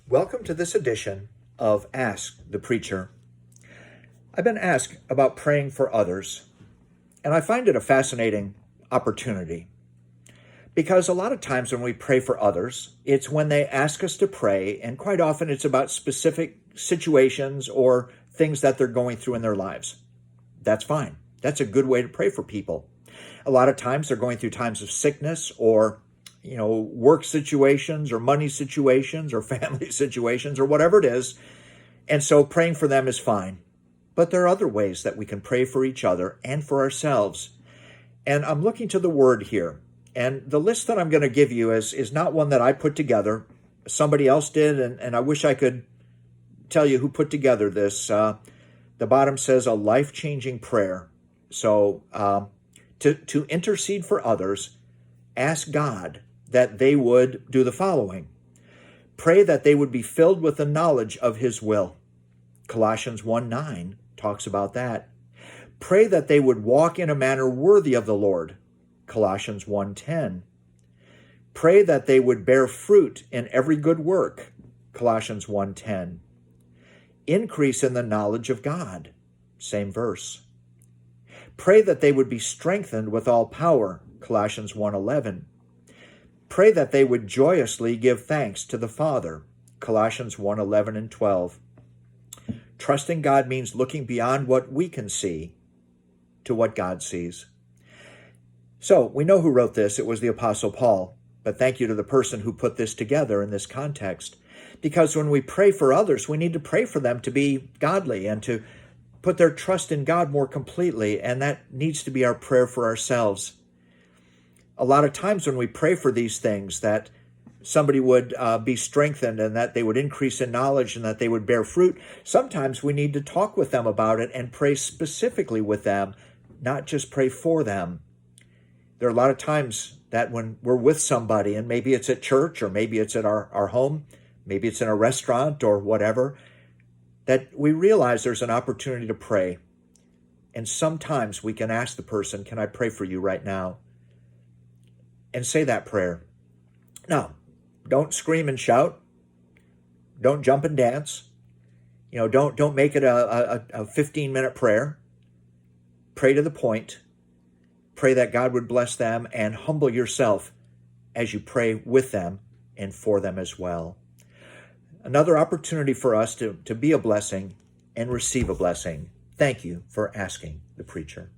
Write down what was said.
Welcome to this edition of Ask the Preacher. I've been asked about praying for others, and I find it a fascinating opportunity because a lot of times when we pray for others, it's when they ask us to pray, and quite often it's about specific situations or things that they're going through in their lives. That's fine. That's a good way to pray for people. A lot of times they're going through times of sickness or work situations or money situations or family situations or whatever it is. And so praying for them is fine. But there are other ways that we can pray for each other and for ourselves. And I'm looking to the Word here. And the list that I'm going to give you is not one that I put together. Somebody else did, and I wish I could tell you who put together this. The bottom says a life-changing prayer. So to intercede for others, ask God that they would do the following. Pray that they would be filled with the knowledge of His will. Colossians 1:9 talks about that. Pray that they would walk in a manner worthy of the Lord. Colossians 1:10. Pray that they would bear fruit in every good work. Colossians 1:10. Increase in the knowledge of God. Same verse. Pray that they would be strengthened with all power. Colossians 1:11. Pray that they would joyously give thanks to the Father. Colossians 1:11 and 12. Trusting God means looking beyond what we can see to what God sees. So we know who wrote this. It was the Apostle Paul. But thank you to the person who put this together in this context. Because when we pray for others, we need to pray for them to be godly and to put their trust in God more completely. And that needs to be our prayer for ourselves. A lot of times when we pray for these things, that somebody would be strengthened and that they would increase in knowledge and that they would bear fruit, sometimes we need to talk with them about it and pray specifically with them, not just pray for them. There are a lot of times that when we're with somebody, and maybe it's at church or maybe it's at our home, maybe it's in a restaurant or whatever, that we realize there's an opportunity to pray. And sometimes we can ask the person, can I pray for you right now? And say that prayer. Now, don't scream and shout. Don't jump and dance. Don't make it a 15-minute prayer. Pray to the point. Pray that God would bless them, and humble yourself as you pray with them and for them as well. Another opportunity for us to be a blessing and receive a blessing. Thank you for asking the preacher.